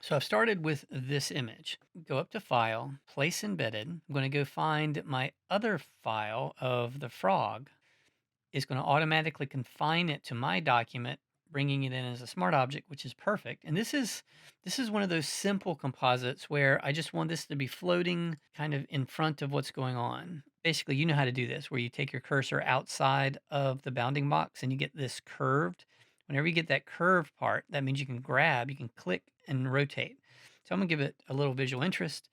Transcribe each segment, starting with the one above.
So I've started with this image. Go up to File, Place Embedded. I'm going to go find my other file of the frog. It's going to automatically confine it to my document, bringing it in as a smart object, which is perfect. And this is one of those simple composites where I just want this to be floating kind of in front of what's going on. Basically, you know how to do this, where you take your cursor outside of the bounding box and you get this curved. Whenever you get that curved part, that means you can grab, you can click and rotate. So I'm gonna give it a little visual interest.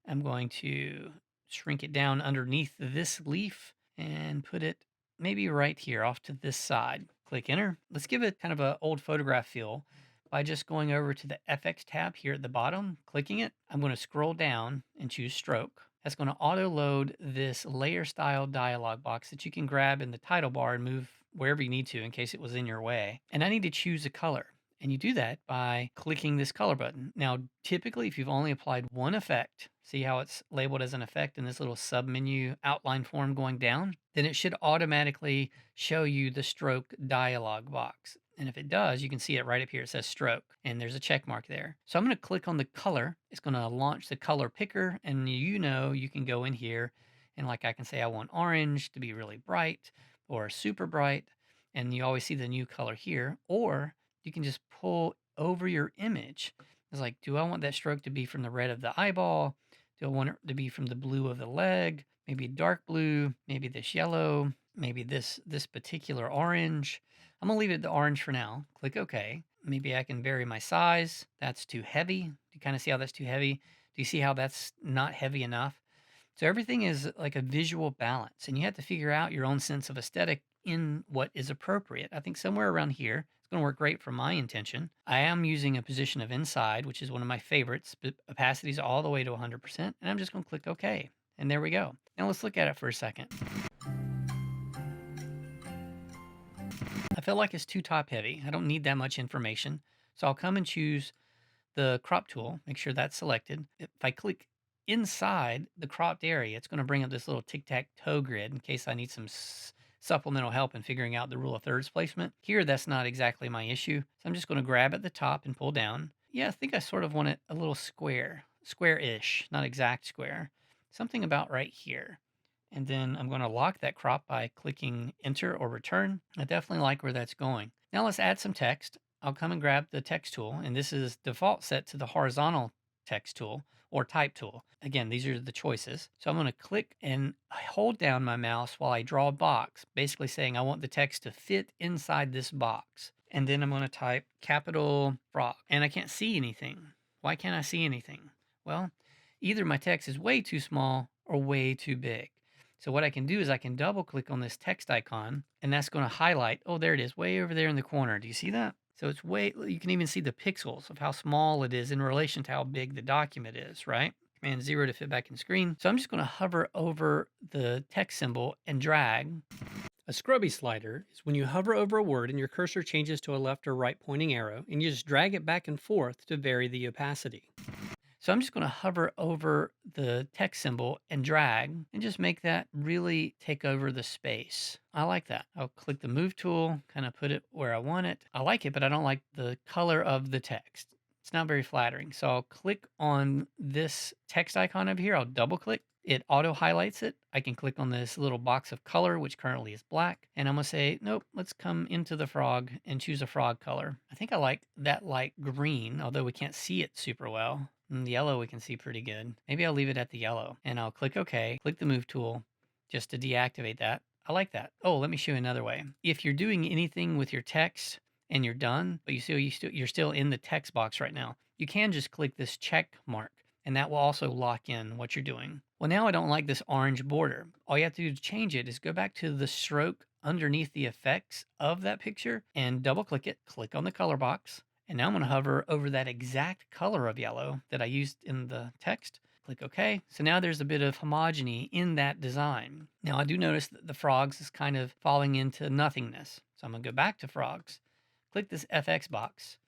I'm going to shrink it down underneath this leaf and put it maybe right here off to this side. Click enter. Let's give it kind of an old photograph feel by just going over to the FX tab here at the bottom, clicking it. I'm going to scroll down and choose stroke. That's going to auto load this layer style dialog box that you can grab in the title bar and move wherever you need to in case it was in your way. And I need to choose a color. And you do that by clicking this color button. Now, typically, if you've only applied one effect, see how it's labeled as an effect in this little submenu outline form going down, then it should automatically show you the stroke dialog box. And if it does, you can see it right up here. It says stroke, and there's a check mark there. So I'm going to click on the color. It's going to launch the color picker, and you can go in here and like I can say I want orange to be really bright or super bright, and you always see the new color here, or you can just pull over your image. It's like, do I want that stroke to be from the red of the eyeball? Do I want it to be from the blue of the leg? Maybe dark blue, maybe this yellow, maybe this particular orange. I'm gonna leave it the orange for now. Click OK. Maybe I can vary my size. That's too heavy. Do you kind of see how that's too heavy? Do you see how that's not heavy enough? So everything is like a visual balance, and you have to figure out your own sense of aesthetic in what is appropriate. I think somewhere around here it's going to work great for my intention. I am using a position of inside, which is one of my favorites, but opacity is all the way to 100%, and I'm just going to click OK. And there we go. Now let's look at it for a second. I feel like it's too top heavy. I don't need that much information. So I'll come and choose the crop tool, make sure that's selected. If I click inside the cropped area, it's going to bring up this little tic-tac-toe grid in case I need some supplemental help in figuring out the rule of thirds placement. Here, that's not exactly my issue. So I'm just going to grab at the top and pull down. Yeah, I think I sort of want it a little square-ish, not exact square. Something about right here. And then I'm going to lock that crop by clicking enter or return. I definitely like where that's going. Now let's add some text. I'll come and grab the text tool, and this is default set to the horizontal text tool or type tool. Again, these are the choices. So I'm going to click and hold down my mouse while I draw a box, basically saying I want the text to fit inside this box. And then I'm going to type capital frog, and I can't see anything. Why can't I see anything? Well, either my text is way too small or way too big. So what I can do is I can double click on this text icon, and that's going to highlight, oh, there it is, way over there in the corner. Do you see that? So it's you can even see the pixels of how small it is in relation to how big the document is, right? Command 0 to fit back in screen. So I'm just going to hover over the text symbol and drag. A scrubby slider is when you hover over a word and your cursor changes to a left or right pointing arrow, and you just drag it back and forth to vary the opacity. So I'm just going to hover over the text symbol and drag and just make that really take over the space. I like that. I'll click the move tool, kind of put it where I want it. I like it, but I don't like the color of the text. It's not very flattering. So I'll click on this text icon over here. I'll double click. It auto highlights it. I can click on this little box of color, which currently is black. And I'm going to say, nope, let's come into the frog and choose a frog color. I think I like that light green, although we can't see it super well. The yellow we can see pretty good. Maybe I'll leave it at the yellow, and I'll click OK, click the move tool just to deactivate that. I like that. Oh, let me show you another way. If you're doing anything with your text and you're done, but you're still in the text box right now, you can just click this check mark, and that will also lock in what you're doing. Well, now I don't like this orange border. All you have to do to change it is go back to the stroke underneath the effects of that picture and double click it, click on the color box. And now I'm going to hover over that exact color of yellow that I used in the text. Click OK. So now there's a bit of homogeny in that design. Now I do notice that the frogs is kind of falling into nothingness. So I'm going to go back to frogs, click this FX box,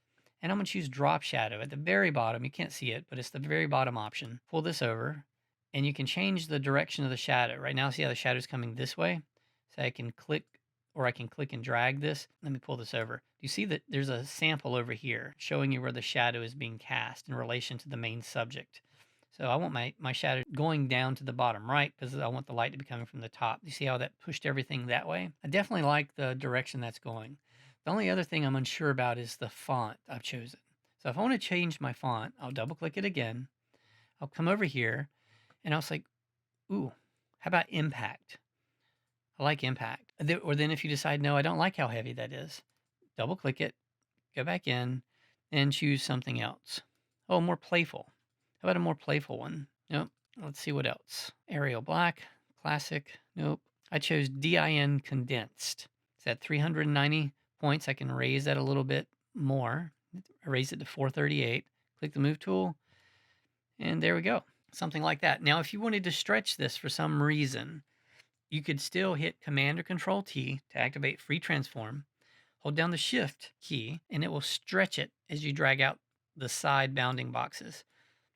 and I'm going to choose drop shadow at the very bottom. You can't see it, but it's the very bottom option. Pull this over, and you can change the direction of the shadow. Right now, see how the shadow is coming this way? So I can click or I can click and drag this. Let me pull this over. You see that there's a sample over here showing you where the shadow is being cast in relation to the main subject. So I want my shadow going down to the bottom right because I want the light to be coming from the top. You see how that pushed everything that way? I definitely like the direction that's going. The only other thing I'm unsure about is the font I've chosen. So if I want to change my font, I'll double click it again. I'll come over here and I'll say, ooh, how about impact? I like impact. Or then if you decide, no, I don't like how heavy that is, double click it, go back in, and choose something else. Oh, more playful. How about a more playful one? Nope. Let's see what else. Arial black, classic. Nope. I chose DIN condensed. It's at 390 points. I can raise that a little bit more. I raise it to 438. Click the move tool, and there we go. Something like that. Now, if you wanted to stretch this for some reason, you could still hit Command or Control T to activate free transform. Hold down the Shift key, and it will stretch it as you drag out the side bounding boxes.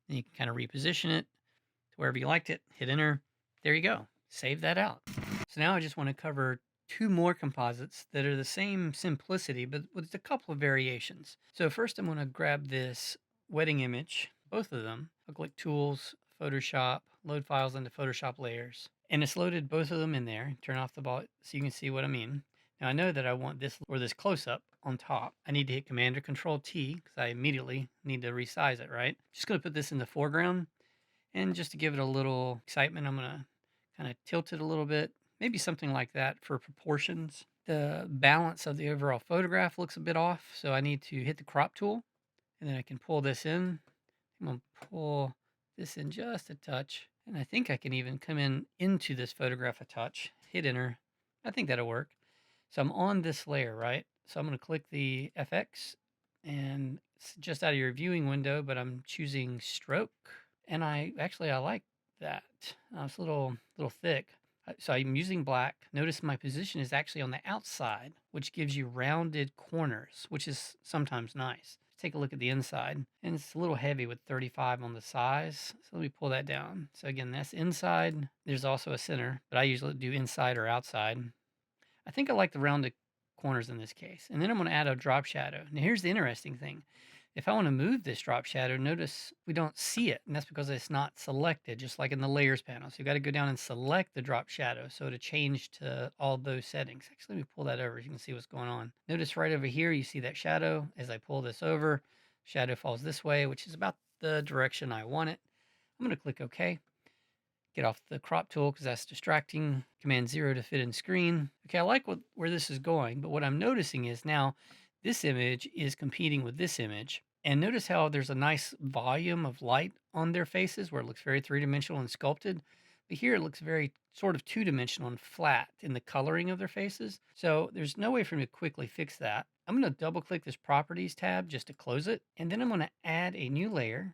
And you can kind of reposition it to wherever you liked it. Hit Enter. There you go. Save that out. So now I just want to cover two more composites that are the same simplicity, but with a couple of variations. So first I'm going to grab this wedding image, both of them. I'll click Tools, Photoshop, Load Files into Photoshop Layers. And it's loaded both of them in there. Turn off the ball so you can see what I mean. Now I know that I want this or this close-up on top. I need to hit Command or Control T because I immediately need to resize it, right? Just going to put this in the foreground, and just to give it a little excitement, I'm going to kind of tilt it a little bit, maybe something like that for proportions. The balance of the overall photograph looks a bit off, so I need to hit the crop tool, and then I can pull this in. I'm going to pull this in just a touch, and I think I can even come in into this photograph a touch, hit Enter. I think that'll work. So I'm on this layer, right? So I'm going to click the FX, and it's just out of your viewing window, but I'm choosing stroke, and I like that. It's a little thick. So I'm using black. Notice my position is actually on the outside, which gives you rounded corners, which is sometimes nice. Take a look at the inside, and it's a little heavy with 35 on the size. So let me pull that down. So again, that's inside. There's also a center, but I usually do inside or outside. I think I like the rounded corners in this case. And then I'm going to add a drop shadow. Now here's the interesting thing. If I want to move this drop shadow, notice we don't see it, and that's because it's not selected, just like in the layers panel. So you got to go down and select the drop shadow so to change to all those settings. Actually, let me pull that over so you can see what's going on. Notice right over here, you see that shadow. As I pull this over, shadow falls this way, which is about the direction I want it. I'm going to click OK. Get off the crop tool because that's distracting. Command 0 to fit in screen. Okay, I like where this is going, but what I'm noticing is now this image is competing with this image. And notice how there's a nice volume of light on their faces where it looks very three-dimensional and sculpted. But here it looks very sort of two-dimensional and flat in the coloring of their faces. So there's no way for me to quickly fix that. I'm going to double-click this Properties tab just to close it. And then I'm going to add a new layer.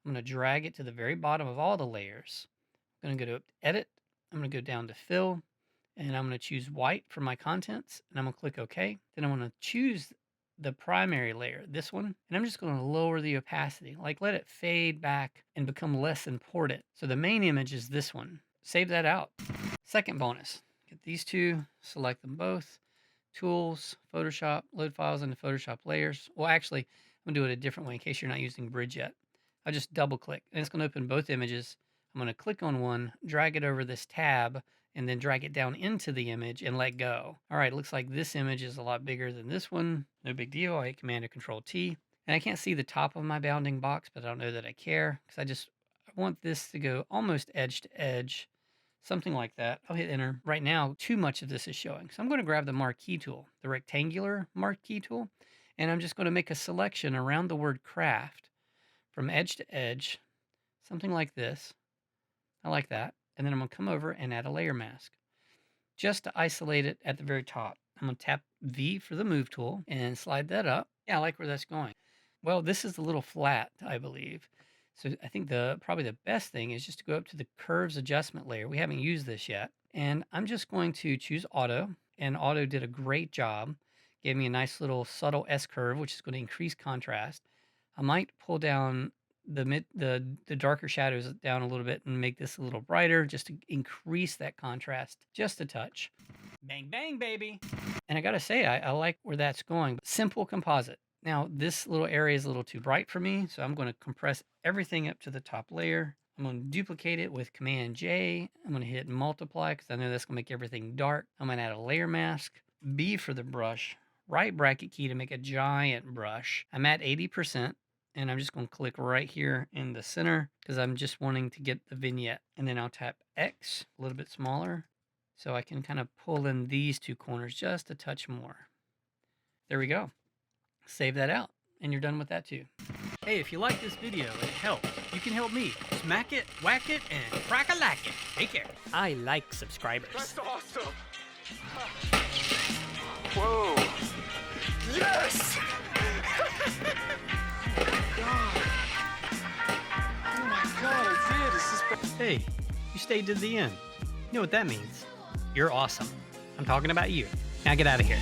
I'm going to drag it to the very bottom of all the layers. I'm going to go to Edit. I'm going to go down to Fill. And I'm going to choose white for my contents. And I'm going to click OK. Then I'm going to choose the primary layer, this one, and I'm just going to lower the opacity, like let it fade back and become less important. So the main image is this one. Save that out. Second bonus, get these two, select them both, Tools, Photoshop, Load Files into Photoshop Layers. Well, actually, I'm going to do it a different way in case you're not using Bridge yet. I just double click, and it's going to open both images. I'm going to click on one, drag it over this tab, and then drag it down into the image and let go. All right, looks like this image is a lot bigger than this one. No big deal. I hit Command or Control T. And I can't see the top of my bounding box, but I don't know that I care because I want this to go almost edge to edge, something like that. I'll hit Enter. Right now, too much of this is showing. So I'm going to grab the Marquee tool, the rectangular Marquee tool, and I'm just going to make a selection around the word craft from edge to edge, something like this. I like that. And then I'm going to come over and add a layer mask just to isolate it at the very top. I'm going to tap V for the move tool and slide that up. Yeah, I like where that's going. Well, this is a little flat, I believe. So I think probably the best thing is just to go up to the curves adjustment layer. We haven't used this yet. And I'm just going to choose auto, and auto did a great job. Gave me a nice little subtle S curve, which is going to increase contrast. I might pull down the darker shadows down a little bit and make this a little brighter just to increase that contrast just a touch. Bang, bang, baby. And I gotta say, I like where that's going. Simple composite. Now, this little area is a little too bright for me, so I'm going to compress everything up to the top layer. I'm going to duplicate it with Command J. I'm going to hit multiply because I know that's going to make everything dark. I'm going to add a layer mask. B for the brush. Right bracket key to make a giant brush. I'm at 80%. And I'm just going to click right here in the center because I'm just wanting to get the vignette. And then I'll tap X, a little bit smaller, so I can kind of pull in these two corners just a touch more. There we go. Save that out, and you're done with that too. Hey, if you like this video and it helps, you can help me. Smack it, whack it, and crack-a-lack it. Take care. I like subscribers. That's awesome! Whoa! Yes! Oh my god, I did! This is... Hey, you stayed to the end. You know what that means? You're awesome. I'm talking about you. Now get out of here.